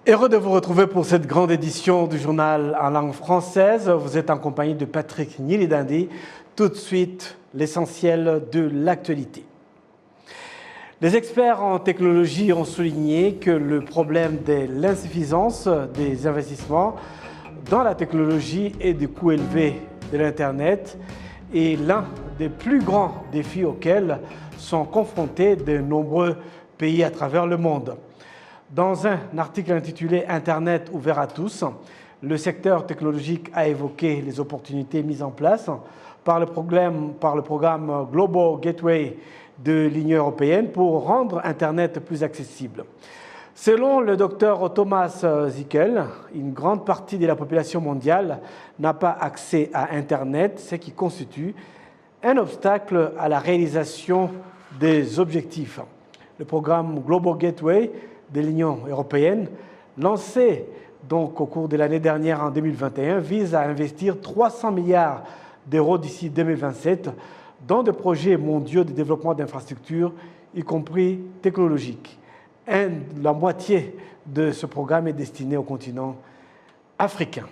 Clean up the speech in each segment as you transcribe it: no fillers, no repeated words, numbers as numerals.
Heureux de vous retrouver pour cette grande édition du journal en langue française. Vous êtes en compagnie de Patrick Nyilidandi. Tout de suite, l'essentiel de l'actualité. Les experts en technologie ont souligné que le problème de l'insuffisance des investissements dans la technologie et du coût élevé de l'Internet est l'un des plus grands défis auxquels sont confrontés de nombreux pays à travers le monde. Dans un article intitulé « Internet ouvert à tous », le secteur technologique a évoqué les opportunités mises en place par le programme Global Gateway de l'Union européenne pour rendre Internet plus accessible. Selon le docteur Thomas Zickel, une grande partie de la population mondiale n'a pas accès à Internet, ce qui constitue un obstacle à la réalisation des objectifs. Le programme Global Gateway de l'Union européenne, lancé donc au cours de l'année dernière en 2021, vise à investir 300 milliards d'euros d'ici 2027 dans des projets mondiaux de développement d'infrastructures, y compris technologiques. La moitié de ce programme est destiné au continent africain.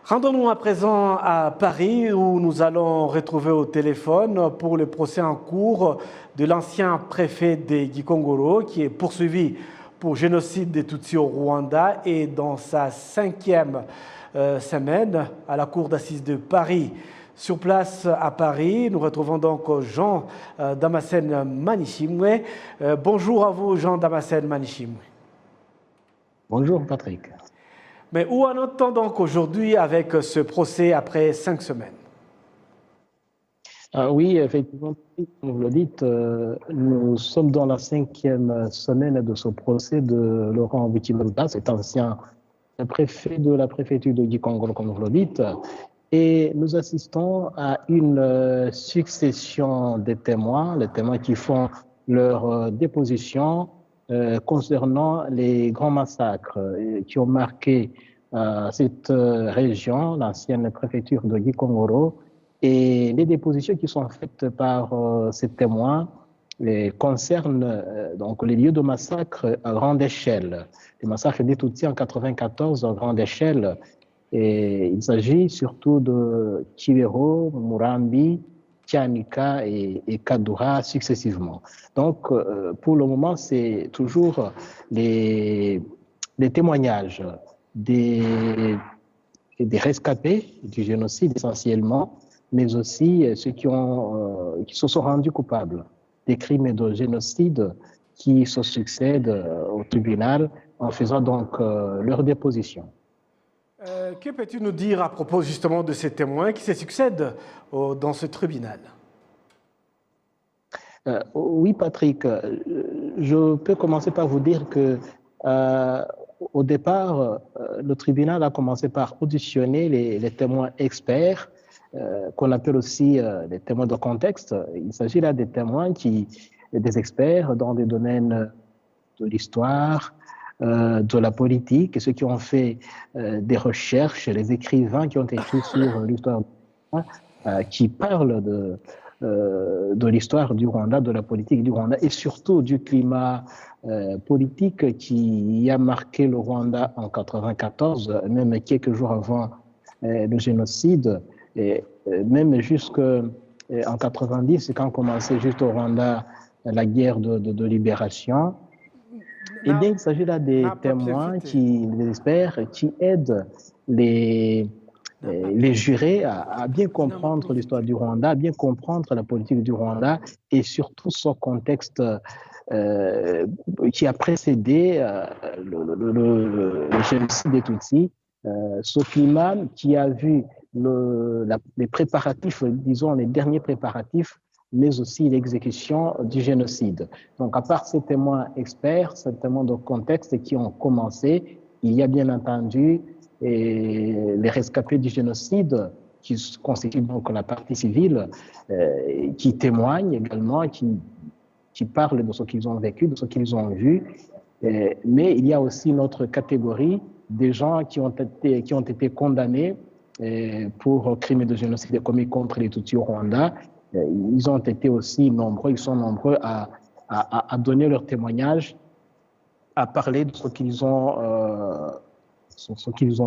Rendons-nous à présent à Paris où nous allons retrouver au téléphone pour le procès en cours de l'ancien préfet de Gikongoro qui est poursuivi pour génocide des Tutsis au Rwanda et dans sa 5e semaine à la cour d'assises de Paris. Sur place à Paris, nous retrouvons donc Jean Damascène Manishimwe. Bonjour à vous Jean Damascène Manishimwe. Bonjour Patrick. Mais où en est-on donc aujourd'hui avec ce procès après 5 semaines? Oui, effectivement, comme vous le dites, nous sommes dans la 5e semaine de ce procès de Laurent Wikibanda, cet ancien préfet de la préfecture de Gikongoro, comme vous le dites, et nous assistons à une succession de témoins, les témoins qui font leur déposition concernant les grands massacres qui ont marqué cette région, l'ancienne préfecture de Gikongoro, et les dépositions qui sont faites par ces témoins concernent donc les lieux de massacre à grande échelle, les massacres des Tutsis en 1994 à grande échelle, et il s'agit surtout de Kibero, Murambi, Tianika et Kadura successivement. Donc, pour le moment, c'est toujours les témoignages des rescapés du génocide essentiellement, mais aussi ceux qui se sont rendus coupables des crimes de génocide qui se succèdent au tribunal en faisant donc leur déposition. Que peux-tu nous dire à propos justement de ces témoins qui se succèdent dans ce tribunal? Oui, Patrick, je peux commencer par vous dire que au départ, le tribunal a commencé par auditionner les témoins experts, qu'on appelle aussi les témoins de contexte. Il s'agit là des témoins des experts dans des domaines de l'histoire, de la politique, et ceux qui ont fait des recherches, les écrivains qui ont écrit sur l'histoire qui parlent de l'histoire du Rwanda, de la politique du Rwanda et surtout du climat politique qui a marqué le Rwanda en 1994, même quelques jours avant le génocide, et même jusqu'en 1990, quand commençait juste au Rwanda la guerre de libération. Et bien, il s'agit là des témoins, des experts, qui aident les jurés à bien comprendre l'histoire du Rwanda, à bien comprendre la politique du Rwanda et surtout son contexte qui a précédé le génocide des Tutsis, ce climat qui a vu les préparatifs, disons les derniers préparatifs, mais aussi l'exécution du génocide. Donc, à part ces témoins experts, ces témoins de contexte qui ont commencé, il y a bien entendu les rescapés du génocide, qui constituent donc la partie civile, qui témoignent également, qui parlent de ce qu'ils ont vécu, de ce qu'ils ont vu. Mais il y a aussi une autre catégorie des gens qui ont été condamnés pour crimes de génocide commis contre les Tutsis au Rwanda Ils ont été aussi nombreux, ils sont nombreux à donner leur témoignage, à parler de ce qu'ils ont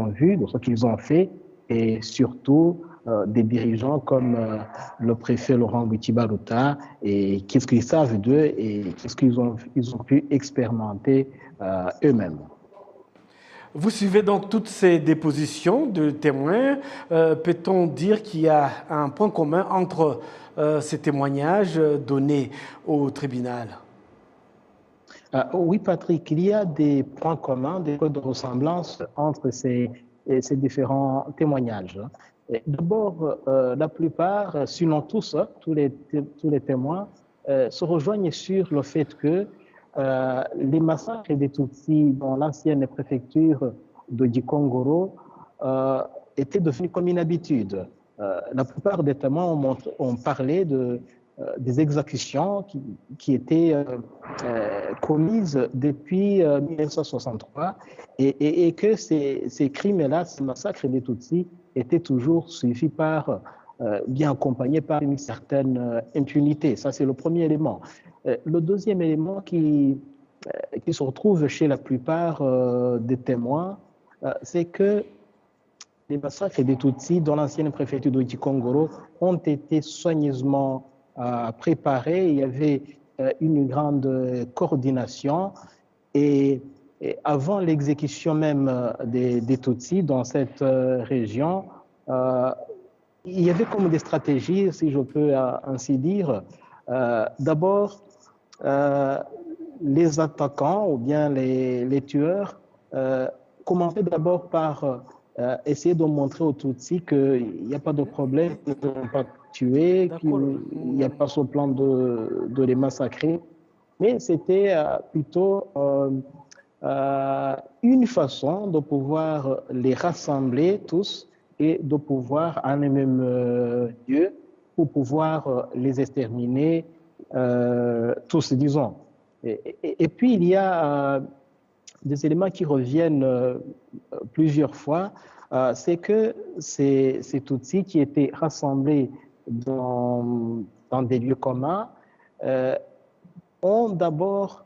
vu, de ce qu'ils ont fait, et surtout des dirigeants comme le préfet Laurent Gbiti-Baluta, et qu'est-ce qu'ils savent d'eux et qu'est-ce ils ont pu expérimenter eux-mêmes. Vous suivez donc toutes ces dépositions de témoins. Peut-on dire qu'il y a un point commun entre ces témoignages donnés au tribunal? Oui, Patrick, il y a des points communs, des points de ressemblance entre ces différents témoignages. D'abord, la plupart, sinon tous, tous les témoins, se rejoignent sur le fait que les massacres des Tutsis dans l'ancienne préfecture de Gikongoro étaient devenus comme une habitude. La plupart des témoins ont parlé des exécutions qui étaient commises depuis 1963 et que ces crimes-là, ces massacres des Tutsis, étaient toujours suivis bien accompagnés par une certaine impunité. Ça, c'est le premier élément. Le deuxième élément qui se retrouve chez la plupart des témoins, c'est que les massacres des Tutsis dans l'ancienne préfecture de Gikongoro ont été soigneusement préparés. Il y avait une grande coordination et avant l'exécution même des Tutsis dans cette région, il y avait comme des stratégies, si je peux ainsi dire. D'abord, les attaquants ou bien les tueurs commençaient d'abord par essayer de montrer aux Tutsis qu'il n'y a pas de problème, qu'ils ne vont pas tuer, qu'il n'y a pas ce plan de les massacrer. Mais c'était plutôt une façon de pouvoir les rassembler tous et de pouvoir en un même lieu pour pouvoir les exterminer tous, disons. Et puis, il y a des éléments qui reviennent plusieurs fois, c'est que ces Tutsis qui étaient rassemblés dans des lieux communs ont d'abord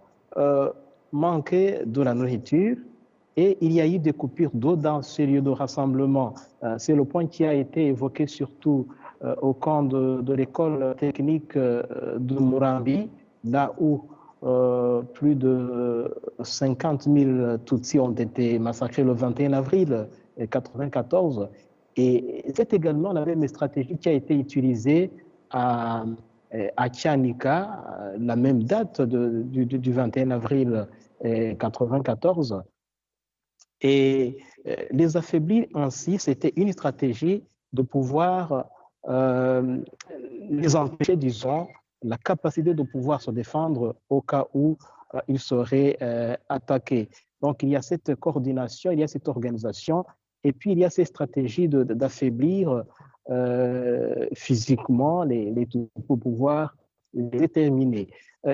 manqué de la nourriture et il y a eu des coupures d'eau dans ces lieux de rassemblement. C'est le point qui a été évoqué surtout au camp de l'école technique de Murambi, là où plus de 50 000 Tutsis ont été massacrés le 21 avril 1994. Et c'est également la même stratégie qui a été utilisée à Kianika, la même date du 21 avril 1994. Et les affaiblir ainsi, c'était une stratégie de pouvoir les empêcher, disons, la capacité de pouvoir se défendre au cas où ils seraient attaqués. Donc, il y a cette coordination, il y a cette organisation, et puis il y a ces stratégies d'affaiblir physiquement les troupes pour pouvoir les déterminer.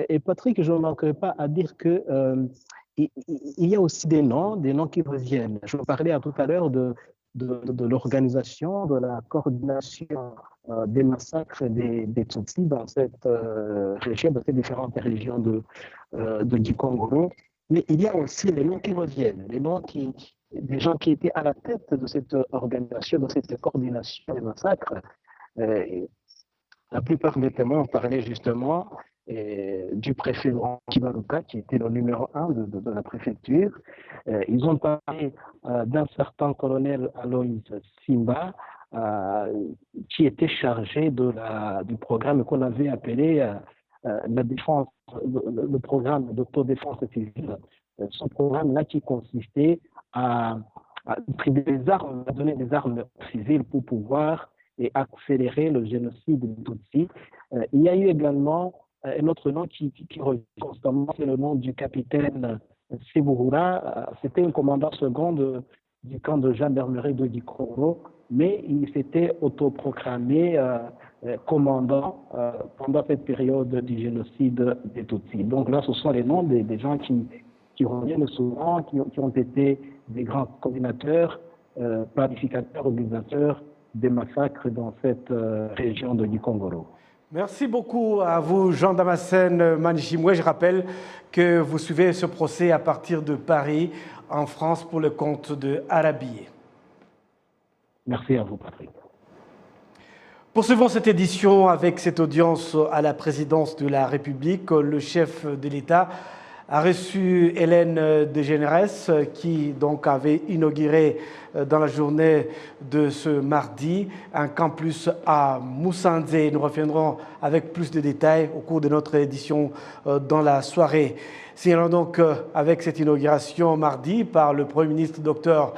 Et Patrick, je ne manquerai pas à dire que il y a aussi des noms qui reviennent. Je parlais tout à l'heure de l'organisation, de la coordination des massacres des Tutsis dans cette région, dans ces différentes régions de Gikongoro. Mais il y a aussi les noms qui reviennent, des gens qui étaient à la tête de cette organisation, de cette coordination des massacres. La plupart des témoins ont parlé justement du préfet Laurent Gbiti-Baluta, qui était le numéro 1 de la préfecture. Ils ont parlé d'un certain colonel Aloïs Simba, qui était chargé du programme qu'on avait appelé la défense, le programme d'autodéfense civile. Ce programme-là qui consistait à distribuer des armes, à donner des armes civiles pour pouvoir accélérer le génocide des Tutsis. Il y a eu également un autre nom qui revient constamment, c'est le nom du capitaine Sebuhura. C'était un commandant second du camp de gendarmerie de Gikongoro, mais il s'était autoproclamé commandant pendant cette période du génocide des Tutsis. Donc là, ce sont les noms des gens qui reviennent souvent, qui ont été des grands coordinateurs, planificateurs, organisateurs des massacres dans cette région de Gikongoro. Merci beaucoup à vous, Jean Damascène Manishimwe. Je rappelle que vous suivez ce procès à partir de Paris, en France, pour le compte de Arabié. Merci à vous, Patrick. Poursuivons cette édition avec cette audience à la présidence de la République. Le chef de l'État a reçu Hélène de Généresse qui donc avait inauguré dans la journée de ce mardi un campus à Moussanzé. Nous reviendrons avec plus de détails au cours de notre édition dans la soirée. Signalons donc avec cette inauguration mardi par le Premier ministre Dr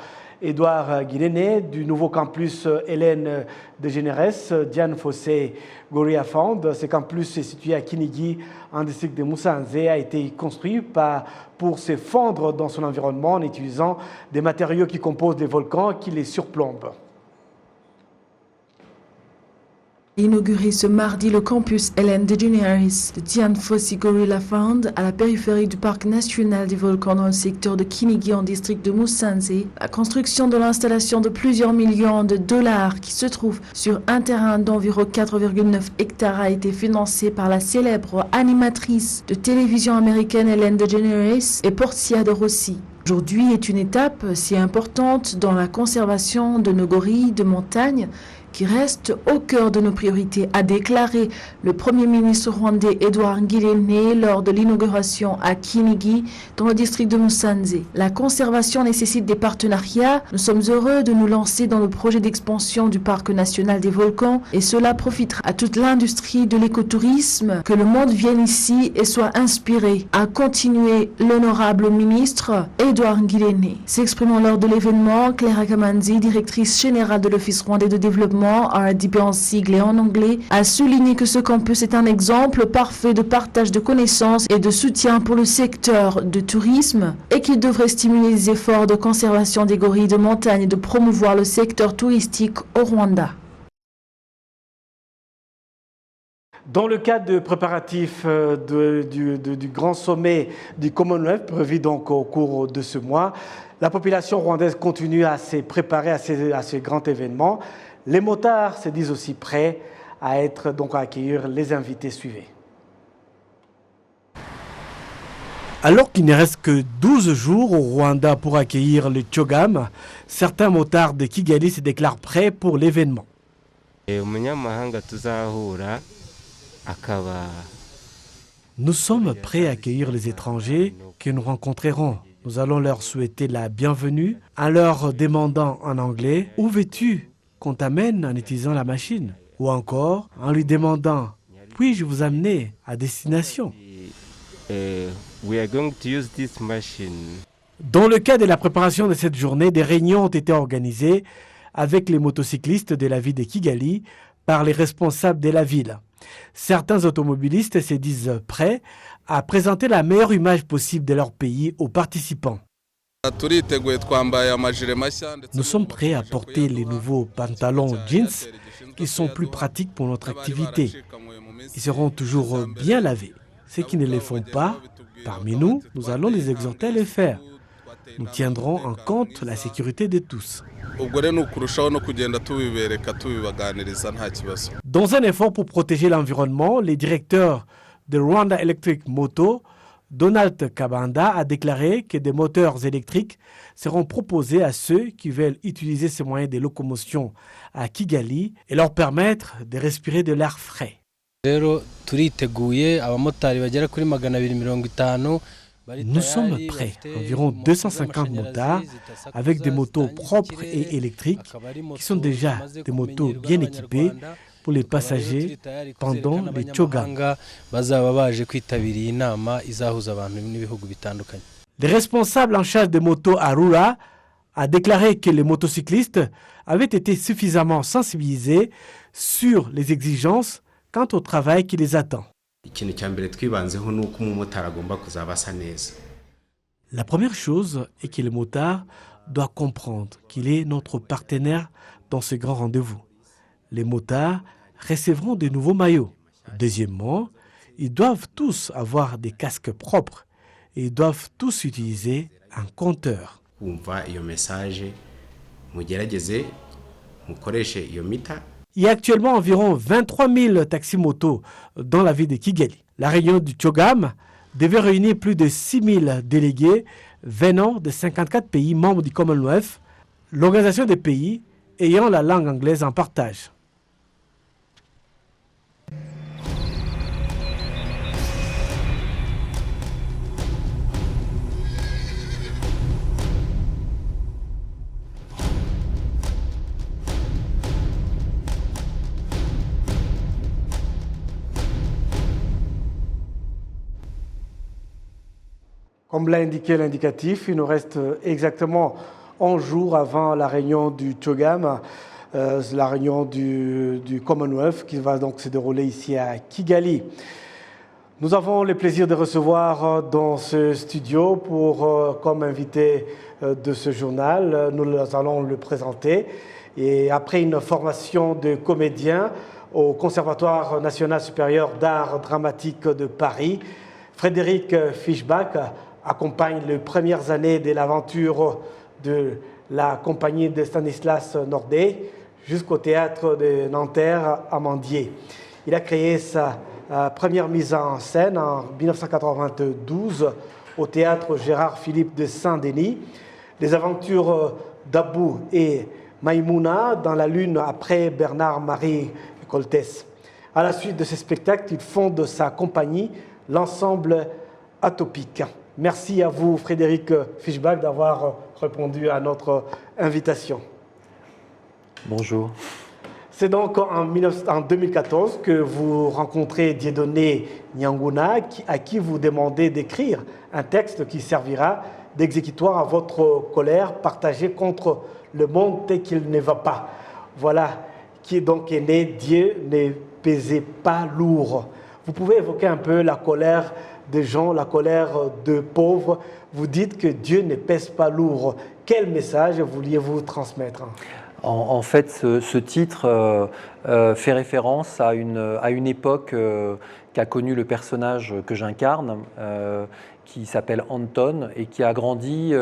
Edouard Guiléné du nouveau campus Hélène de Généresse, Diane Fossé Goriafand. Ce campus est situé à Kinigi, en district de Moussanzé, a été construit pour se fondre dans son environnement en utilisant des matériaux qui composent des volcans qui les surplombent. Inauguré ce mardi le campus Hélène DeGeneres de Dian Fossey Gorilla Fund à la périphérie du parc national des volcans dans le secteur de Kinigi en district de Moussanzé, la construction de l'installation de plusieurs millions de dollars qui se trouve sur un terrain d'environ 4,9 hectares a été financée par la célèbre animatrice de télévision américaine Hélène DeGeneres et Portia de Rossi. Aujourd'hui est une étape si importante dans la conservation de nos gorilles de montagne qui reste au cœur de nos priorités, a déclaré le Premier ministre rwandais Edouard Guiléné lors de l'inauguration à Kinigi, dans le district de Moussanzé. La conservation nécessite des partenariats. Nous sommes heureux de nous lancer dans le projet d'expansion du parc national des volcans et cela profitera à toute l'industrie de l'écotourisme. Que le monde vienne ici et soit inspiré, a continué l'honorable ministre Edouard Guiléné. S'exprimant lors de l'événement, Clara Kamanzi, directrice générale de l'Office rwandais de développement, RDP en sigle et en anglais, a souligné que ce campus est un exemple parfait de partage de connaissances et de soutien pour le secteur du tourisme et qu'il devrait stimuler les efforts de conservation des gorilles de montagne et de promouvoir le secteur touristique au Rwanda. Dans le cadre de préparatifs du grand sommet du Commonwealth prévu donc au cours de ce mois, la population rwandaise continue à se préparer à ce grand événement. Les motards se disent aussi prêts à accueillir les invités suivants. Alors qu'il ne reste que 12 jours au Rwanda pour accueillir le Chogam, certains motards de Kigali se déclarent prêts pour l'événement. Nous sommes prêts à accueillir les étrangers que nous rencontrerons. Nous allons leur souhaiter la bienvenue en leur demandant en anglais « Où veux-tu qu'on t'amène » en utilisant la machine, ou encore en lui demandant « Puis-je vous amener à destination ?» Dans le cadre de la préparation de cette journée, des réunions ont été organisées avec les motocyclistes de la ville de Kigali par les responsables de la ville. Certains automobilistes se disent prêts à présenter la meilleure image possible de leur pays aux participants. Nous sommes prêts à porter les nouveaux pantalons jeans qui sont plus pratiques pour notre activité. Ils seront toujours bien lavés. Ceux qui ne les font pas, parmi nous, nous allons les exhorter à les faire. Nous tiendrons en compte la sécurité de tous. Dans un effort pour protéger l'environnement, le directeur de Rwanda Electric Moto, Donald Kabanda, a déclaré que des moteurs électriques seront proposés à ceux qui veulent utiliser ces moyens de locomotion à Kigali et leur permettre de respirer de l'air frais. Nous sommes prêts, environ 250 motards avec des motos propres et électriques qui sont déjà des motos bien équipées pour les passagers pendant les Chogam. Le responsable en charge des motos à Rura a déclaré que les motocyclistes avaient été suffisamment sensibilisés sur les exigences quant au travail qui les attend. La première chose est que le motard doit comprendre qu'il est notre partenaire dans ce grand rendez-vous. Les motards recevront de nouveaux maillots. Deuxièmement, ils doivent tous avoir des casques propres et ils doivent tous utiliser un compteur. Il y a actuellement environ 23 000 taxis-motos dans la ville de Kigali. La réunion du CHOGAM devait réunir plus de 6 000 délégués venant de 54 pays membres du Commonwealth, l'organisation des pays ayant la langue anglaise en partage. Comme l'a indiqué l'indicatif, il nous reste exactement 11 jours avant la réunion du CHOGAM, la réunion du Commonwealth qui va donc se dérouler ici à Kigali. Nous avons le plaisir de recevoir dans ce studio comme invité de ce journal. Nous allons le présenter. Et après une formation de comédien au Conservatoire national supérieur d'art dramatique de Paris, Frédéric Fischbach accompagne les premières années de l'aventure de la compagnie de Stanislas Nordet jusqu'au théâtre de Nanterre-Amandier. Il a créé sa première mise en scène en 1992 au théâtre Gérard-Philippe de Saint-Denis. Les aventures d'Abou et Maïmouna dans la lune après Bernard-Marie Coltès. À la suite de ces spectacles, il fonde sa compagnie, l'ensemble Atopique. Merci à vous, Frédéric Fischbach, d'avoir répondu à notre invitation. Bonjour. C'est donc en 2014 que vous rencontrez Dieudonné Nianguna, à qui vous demandez d'écrire un texte qui servira d'exécutoire à votre colère partagée contre le monde tel qu'il ne va pas. Voilà qui donc est né « Dieu ne pesait pas lourd ». Vous pouvez évoquer un peu la colère des gens, la colère de pauvres. Vous dites que Dieu ne pèse pas lourd. Quel message vouliez-vous transmettre ? En fait, ce titre fait référence à une époque qu'a connue le personnage que j'incarne, qui s'appelle Anton et qui a grandi,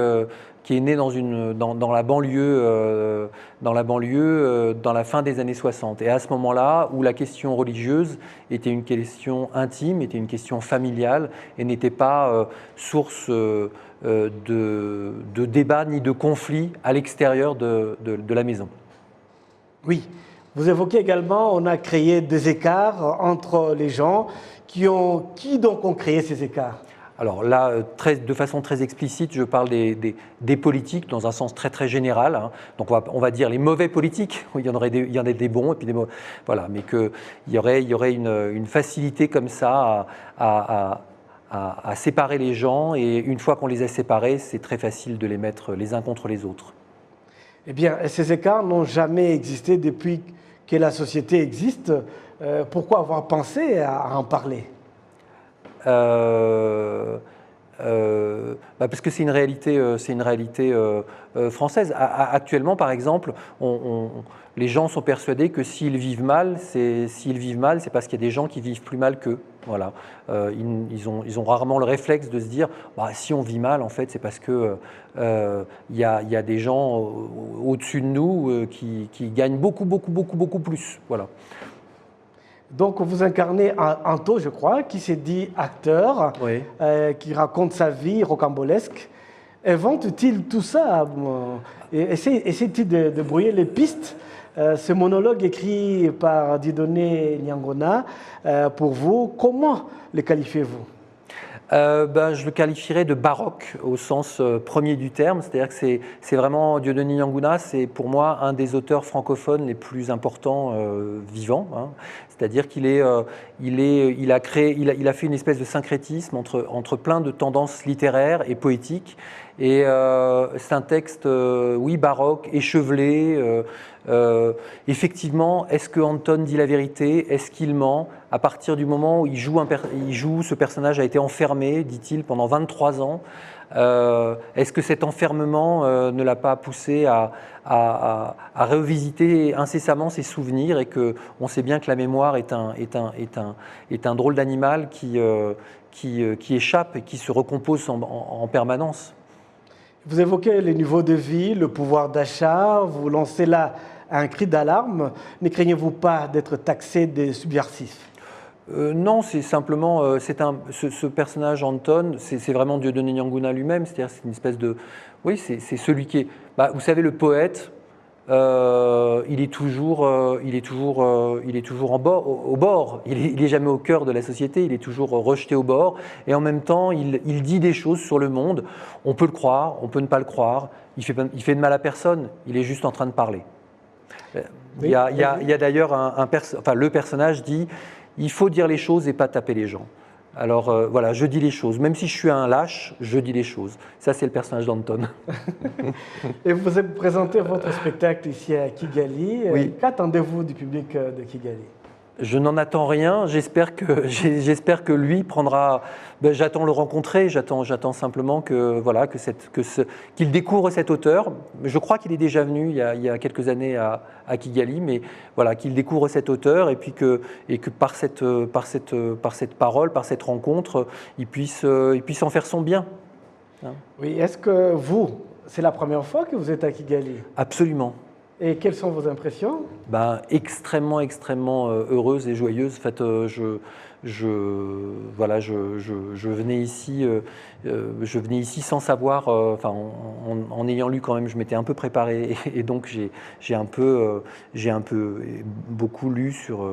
qui est né dans la banlieue, dans la fin des années 60. Et à ce moment-là, où la question religieuse était une question intime, était une question familiale et n'était pas source de débat ni de conflit à l'extérieur de la maison. Oui, vous évoquez également, on a créé des écarts entre les gens. Qui donc ont créé ces écarts ? Alors là, de façon très explicite, je parle des politiques dans un sens très très général. Hein. Donc on va dire les mauvais politiques. Il y en a des bons et puis des mauvais. Voilà, mais qu'il y aurait une facilité comme ça à séparer les gens. Et une fois qu'on les a séparés, c'est très facile de les mettre les uns contre les autres. Eh bien, ces écarts n'ont jamais existé depuis que la société existe. Pourquoi avoir pensé à en parler ? Parce que c'est une réalité française. Actuellement, par exemple, les gens sont persuadés que s'ils vivent mal, c'est parce qu'il y a des gens qui vivent plus mal qu'eux. Voilà. Ils ont rarement le réflexe de se dire si on vit mal, en fait, c'est parce que y a des gens au-dessus de nous qui gagnent beaucoup plus. Voilà. Donc, vous incarnez Anto, je crois, qui s'est dit acteur, oui. Qui raconte sa vie rocambolesque. Invente-t-il tout ça ? Essaie-t-il de brouiller les pistes ? Ce monologue écrit par Dieudonné Nianguna, pour vous, comment le qualifiez-vous ? Je le qualifierais de baroque au sens premier du terme, c'est-à-dire que c'est vraiment Dieudonné Nianguna, c'est pour moi un des auteurs francophones les plus importants vivants. Hein. C'est-à-dire qu'il a fait une espèce de syncrétisme entre plein de tendances littéraires et poétiques. Et c'est un texte, baroque, échevelé. Effectivement, est-ce que Anton dit la vérité ? Est-ce qu'il ment ? À partir du moment où il joue, ce personnage a été enfermé, dit-il, pendant 23 ans. Est-ce que cet enfermement ne l'a pas poussé à revisiter incessamment ses souvenirs et qu'on sait bien que la mémoire est un drôle d'animal qui échappe et qui se recompose en permanence. Vous évoquez les niveaux de vie, le pouvoir d'achat, vous lancez là un cri d'alarme. Ne craignez-vous pas d'être taxé de subversif? Non, c'est simplement, ce personnage Anton, c'est vraiment Dieudonné Nianguna lui-même, c'est-à-dire c'est une espèce de... Oui, c'est celui qui est... vous savez, le poète, il est toujours au bord, il est jamais au cœur de la société, il est toujours rejeté au bord, et en même temps, il dit des choses sur le monde, on peut le croire, on peut ne pas le croire, il fait de mal à personne, il est juste en train de parler. Il y a d'ailleurs le personnage dit... Il faut dire les choses et pas taper les gens. Alors voilà, je dis les choses. Même si je suis un lâche, je dis les choses. Ça, c'est le personnage d'Anton. Et vous avez présenté votre spectacle ici à Kigali. Oui. Qu'attendez-vous du public de Kigali? Je n'en attends rien. J'espère que lui prendra. J'attends le rencontrer. J'attends simplement qu'il découvre cet auteur. Je crois qu'il est déjà venu il y a quelques années à Kigali, mais voilà, qu'il découvre cet auteur et que par cette parole, par cette rencontre, il puisse en faire son bien. Oui. Est-ce que c'est la première fois que vous êtes à Kigali? Absolument. Et quelles sont vos impressions? Extrêmement heureuse et joyeuse. En fait, je venais ici sans savoir, en ayant lu quand même, je m'étais un peu préparé et donc j'ai un peu beaucoup lu sur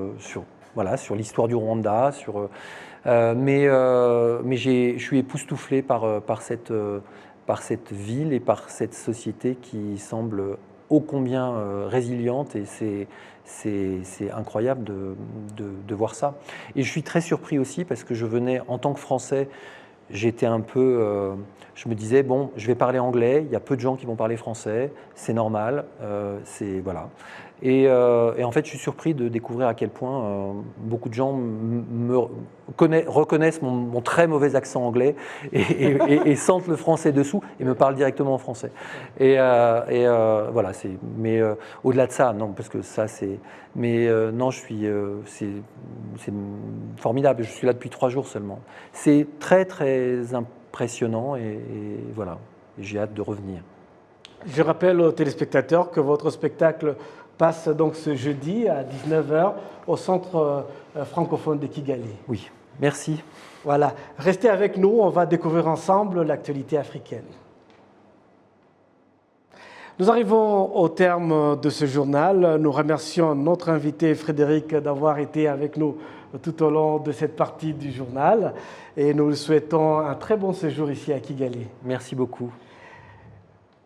l'histoire du Rwanda, mais je suis époustouflé par cette ville et par cette société qui semble ô combien résiliente, et c'est incroyable de voir ça. Et je suis très surpris aussi parce que je venais en tant que Français, j'étais un peu, je me disais bon, je vais parler anglais, il y a peu de gens qui vont parler français, c'est normal, voilà. Et en fait, je suis surpris de découvrir à quel point beaucoup de gens reconnaissent mon très mauvais accent anglais et sentent le français dessous et me parlent directement en français. Voilà, mais au-delà de ça, non, parce que ça, c'est... Mais non, c'est formidable, je suis là depuis 3 jours seulement. C'est très, très impressionnant et voilà, j'ai hâte de revenir. Je rappelle aux téléspectateurs que votre spectacle passe donc ce jeudi à 19h au Centre francophone de Kigali. Oui, merci. Voilà, restez avec nous, on va découvrir ensemble l'actualité africaine. Nous arrivons au terme de ce journal. Nous remercions notre invité Frédéric d'avoir été avec nous tout au long de cette partie du journal et nous lui souhaitons un très bon séjour ici à Kigali. Merci beaucoup.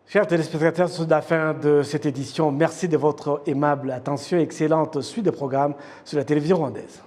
Chers téléspectateurs, c'est la fin de cette édition. Merci de votre aimable attention et excellente suite de programmes sur la télévision rwandaise.